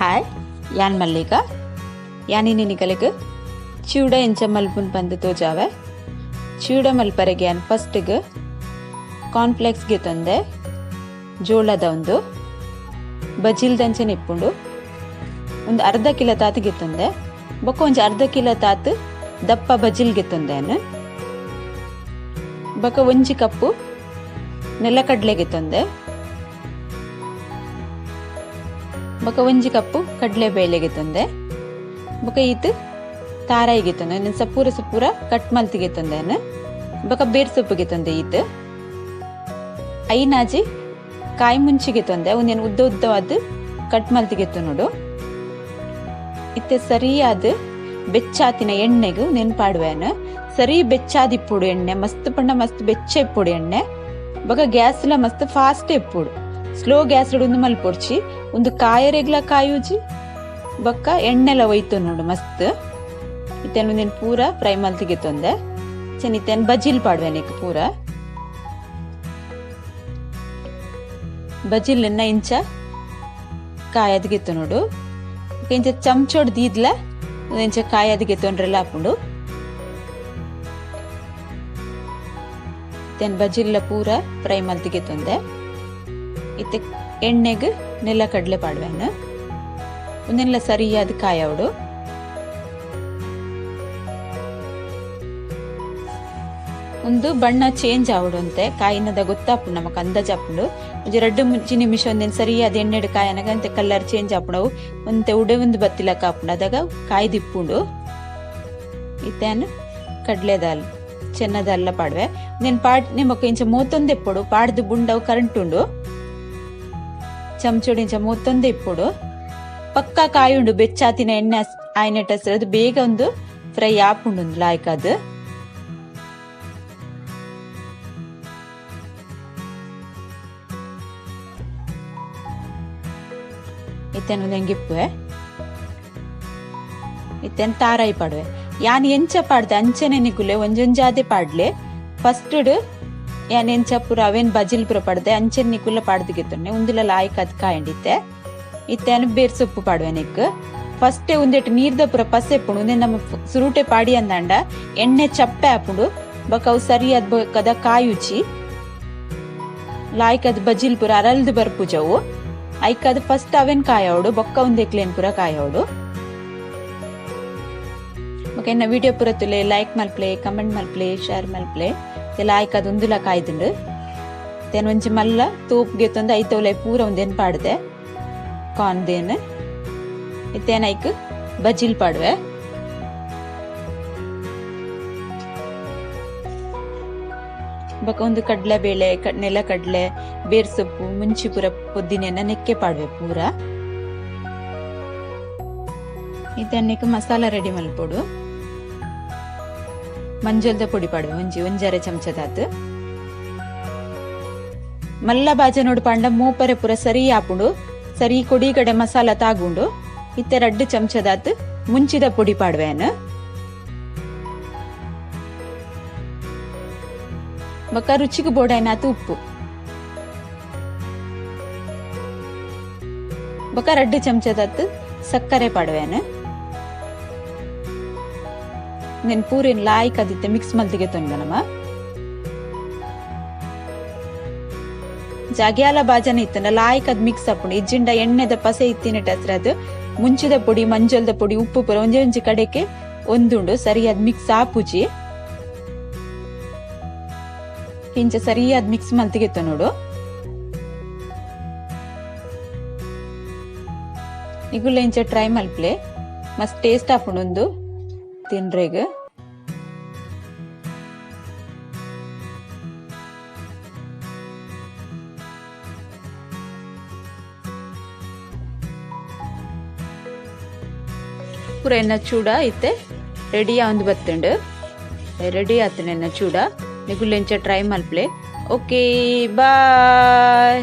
Hi ಯಾನ್ ಮಲ್ಲಿಕಾ ಯಾನಿನಿ ನಿಕಲೆಗ್ ಚಿವಡ ಎಂಚ ಮಲ್ಪುನ್ ಪಂದ್ ತೋಜಾವೆ ಚಿವಡ ಮಲ್ಪರೆಗೆ ಯಾನ್ ಫಸ್ಟ್ಗ್ ಕಾರ್ನ್ಫ್ಲೆಕ್ಸ್ಗೆ ತಂದೆ ಜೋಳದ ಒಂದು ಬಜಿಲ್ದಂಚನೆ ಇಪ್ಪುಂಡು ಒಂದು ಅರ್ಧ ಕಿಲೋ ತಾತಿಗೆ ತಂದೆ ಬೊಕ್ಕ ಒಂಜಿ ಅರ್ಧ ಕಿಲೋ ತಾತು ದಪ್ಪ ಬಜಿಲ್ಗೆ ತಂದೇನು ಬೊಕ್ಕ ಒಂಜಿ ಕಪ್ಪು ನೆಲಕಡ್ಲೆಗೆ ತಂದೆ ಬೊಕ ಒಂಜಿ ಕಪ್ಪು ಕಡ್ಲೆ ಬೇಳೆಗೆ ತಂದೆ ಬೊಕ ಈತ್ ತಾರಾಯಿಗೆ ತಂದೆ ನಾನು ಸಪೂರ ಕಟ್ ಮಲ್ತಿಗೆ ತಂದೇನು ಬೊಕ ಬೇರ್ ಸೊಪ್ಪಿಗೆ ತಂದೆ ಈತ್ ಐನಾಜಿ ಕಾಯಿ ಮುಂಚಿಗೆ ತಂದೆ ಒಂದೇನು ಉದ್ದವಾದ ಕಟ್ ಮಲ್ತಿಗೆ ನೋಡು ಇತ್ತೆ ಸರಿಯಾದ ಬೆಚ್ಚಾತಿನ ಎಣ್ಣೆಗೂ ನೆನ್ಪಾಡುವೇನು ಸರಿ ಬೆಚ್ಚಾದಿಪ್ಪುಡು ಎಣ್ಣೆ ಮಸ್ತ್ ಪಂಡ ಮಸ್ತ್ ಬೆಚ್ಚ ಇಪ್ಪುಡು ಎಣ್ಣೆ ಬೊಕ ಗ್ಯಾಸ್ಲ ಮಸ್ತ್ ಫಾಸ್ಟ್ ಇಪ್ಪುಡು ಸ್ಲೋ ಗ್ಯಾಸ್ ಒಂದು ಮಲ್ಪೊಡ್ಚಿ ಒಂದು ಕಾಯರೆಗ್ಲ ಕಾಯುಜಿ ಬೊಕ್ಕ ಎಣ್ಣೆಲ ಒಯ್ತು ನೋಡು ಮಸ್ತ್ ಇತ್ತೇನು ನೀನು ಪೂರ ಫ್ರೈ ಮಲ್ತಿಗೆ ತಂದೆ ಚೆನ್ನಿತ್ತೇನು ಬಜಿಲ್ ಪಾಡ್ವೇನಿಕ್ ಪೂರ ಬಜಿಲ್ ಇಂಚ ಕಾಯದ್ಗಿತ್ತು ನೋಡು ಇಂಚ ಚಮಚೋಡ್ ದೀದ್ಲ ಇಂಚ ಕಾಯದ್ಗೆ ತೊಂಡ್ರೆಲ್ಲ ಹಾಕೊಂಡು ಇತ್ತೇನು ಬಜಿಲ್ಲ ಪೂರ ಫ್ರೈ ಮಲ್ತಿಗೆ ತಂದೆ ಇತ್ತೆ ಎಣ್ಣೆಗೆ ನೆಲ ಕಡ್ಲೆ ಪಾಡ್ವೇನು ಒಂದೆಲ್ಲ ಸರಿಯಾದ ಕಾಯವಡು ಒಂದು ಬಣ್ಣ ಚೇಂಜ್ ಆವಡು ಅಂತೆ ಕಾಯಿನದ ಗೊತ್ತಾಪುಂಡು ನಮಕ್ ಅಂದಾಜ್ ಆಪುಂಡು ಒಂಜಿ 2-3 ನಿಮಿಷ ಒಂದೇನು ಸರಿಯಾದ ಎಣ್ಣೆಡ್ ಕಾಯನಗ ಅಂತೆ ಕಲರ್ ಚೇಂಜ್ ಆಪುಂಡು ಒಂತೆ ಉಡೆ ಒಂದು ಬತ್ತಿಲಕ್ಕ ಆಪುಂಡು ಅದಾಗ ಕಾಯಿ ದಿಪ್ಪುಂಡು ಇತ್ತೇನು ಕಡ್ಲೆ ದಾಲ್ ಚೆನ್ನದಲ್ಲ ಪಾಡ್ವೆ ನೀನು ನಿಮಕ್ ಇಂಚ ಮೂವತ್ತೊಂದು ಎಪ್ಪಡು ಪಾಡ್ದು ಬುಂಡವು ಕರೆಂಟ್ ಉಂಡು ಚಮಚೋಡಿ ಇಂಚ ಮೂವತ್ತೊಂದು ಇಪ್ಪುಡು ಪಕ್ಕ ಕಾಯುಂಡು ಬೆಚ್ಚಾತಿನ ಎಣ್ಣೆ ಆಯ್ನೆಟ್ ಹಸಿರು ಅದು ಬೇಗ ಒಂದು ಫ್ರೈ ಆಪುಂಡು ಒಂದು ಲಾಯ್ಕ್ ಅದು ಇತ್ತೇನು ಹೆಂಗಿಪ್ಪುವೆ ಇತ್ತೇನು ತಾರಾಯಿ ಪಾಡುವೆ ಯಾನ್ ಎಂಚ ಪಾಡ್ದೆ ಅಂಚನೆ ನಿಗುಲೆ ಒಂಜೊಂಜಾದೆ ಪಾಡ್ಲೆ ಫಸ್ಟ್ ಯಾನ್ ಎಂಚ ಪುರ ಅವೇನ್ ಬಜಿಲ್ ಪುರ ಪಡ್ದೆ ಅಂಚೆನ್ ನಿಕುಲ ಪಾಡ್ದಿಗೆತ್ತೊನ್ನೆ ಉಂದುಲ ಲಾಯ್ಕ್ ಅದ್ ಕಾಯಂಡಿತ್ತೆ ಇತ್ತೇನು ಬೇರ್ ಸೊಪ್ಪು ಪಾಡುವೆ ನಿಕ್ ಫಸ್ಟೇ ಒಂದೆಟ್ಟು ನೀರ್ದ ಪುರ ಪಸೆ ಎಪ್ಪುಂಡು ಒಂದೇ ನಮ್ಮ ಸುರುಟೆ ಪಾಡಿ ಅಂದಂಡ ಎಣ್ಣೆ ಚಪ್ಪೆ ಹಾಪುಂಡು ಬೊಕ ಅವು ಸರಿಯಾದ ಕದ ಕಾಯುಚಿ ಲಾಯ್ಕ್ ಅದ್ ಬಜಿಲ್ ಪುರ ಅರಲ್ದು ಬರ್ಪುಜವು ಐಕ್ ಅದು ಫಸ್ಟ್ ಅವೇನ್ ಕಾಯೋಡು ಬೊಕ್ಕ ಒಂದೆಕ್ಲೇನ್ ಪುರ ಕಾಯೋಡು ಓಕೆ ಇನ್ನ ವಿಡಿಯೋ ಪುರ ತುಲೆ ಲೈಕ್ ಮಲ್ಪ್ಲೆ ಕಮೆಂಟ್ ಮಲ್ಪ್ಲೆ ಶೇರ್ ಮಲ್ಪ್ಲೆ ಲಾಯ್ಕ್ ಅದು ಒಂದುಲ ಕಾಯ್ದುಂಡು ತೇನು ಒಂಜಿ ಮಲ್ಲ ತೂಪ್ಗೆ ತಂದು ಐತವಲೆ ಪೂರ ಒಂದೇನು ಪಾಡ್ದೆ ಕಾರ್ನ್ದೇನು ಇತ್ತೇನು ಐಕ್ ಬಜಿಲ್ ಪಾಡ್ವೆ ಬೊಕ ಒಂದು ಕಡ್ಲೆ ಬೇಳೆ ನೆಲ ಕಡ್ಲೆ ಬೇರ್ ಸೊಪ್ಪು ಮುಂಚಿ ಪೂರ ಪೊದ್ದಿನೆನ ನೆಕ್ಕೆ ಪಾಡ್ವೆ ಪೂರ ಇತ್ತನ್ನಿಕ್ ಮಸಾಲ ರೆಡಿ ಮಲ್ಪೊಡು ಮಂಜಲ್ದ ಪೊಡಿ ಪಾಡುವೆ ಒಂಜರೆ ಚಮಚದಾತ್ ಮಲ್ಲ ಬಾಜ ನೋಡು ಪಾಂಡ ಮೂಪರೆ ಪುರ ಸರಿ ಆಪುಂಡು ಸರಿ ಕೊಡಿ ಕಡೆ ಮಸಾಲ ತಾಗುಂಡು ಇತ್ತೆ 2 ಚಮಚದಾತ್ ಮುಂಚಿದ ಪೊಡಿ ಪಾಡ್ವೇನು ಬೊಕ ರುಚಿಗೆ ಬೋಡಾಯ್ನಾತ್ ಉಪ್ಪು ಬೊಕ 2 ಚಮಚದಾತ್ ಸಕ್ಕರೆ ಪಾಡ್ವೇನು నేను పూరేను లాయ్క్ అదితే మిక్స్ మల్తిಗೆ ತೊಂದನಮ ಜಾಗ್ಯಾಲ ಬಾಜನ ಇತ್ತನ ಲಾಯ್ಕ್ ಅದ್ ಮಿಕ್ಸ್ ಅಪ್ಪುಂಡು ಇಜ್ಜಿಂಡ ಎಣ್ಣೆದ ಪಸೆ ಇತ್ತಿನ ಟಸ್ರ ಅದು ಮುಂಚಿದ ಪೊಡಿ ಮಂಜಲ್ದ ಪೊಡಿ ಉಪ್ಪು ಪುರ ಒಂಜಿ ಕಡೆಗೆ ಒಂದುಂಡು ಸರಿಯಾದ ಮಿಕ್ಸ್ ಆಪುಜಿ ಇಂಚ ಸರಿಯಾದ ಮಿಕ್ಸ್ ಮಲ್ತಿಗೆ ನೋಡು ಇಗುಲ್ಲ ಇಂಚ ಟ್ರೈ ಮಲ್ಪ್ಲೆ ಮಸ್ತ್ ಟೇಸ್ಟ್ ಆಪುಂಡು ಒಂದು ತಿನ್ರೆಗ್ ಪೂರ ಎನ್ನ ಚೂಡ ಇತ್ತೆ ರೆಡಿ ಆಂದು ಬತ್ತುಂಡು ರೆಡಿ ಆತನ ಎನ್ನ ಚೂಡ ನಿಗುಲೆಂಚ ಟ್ರೈ ಮಲ್ಪ್ಲೆ ಓಕೆ ಬಾಯ್.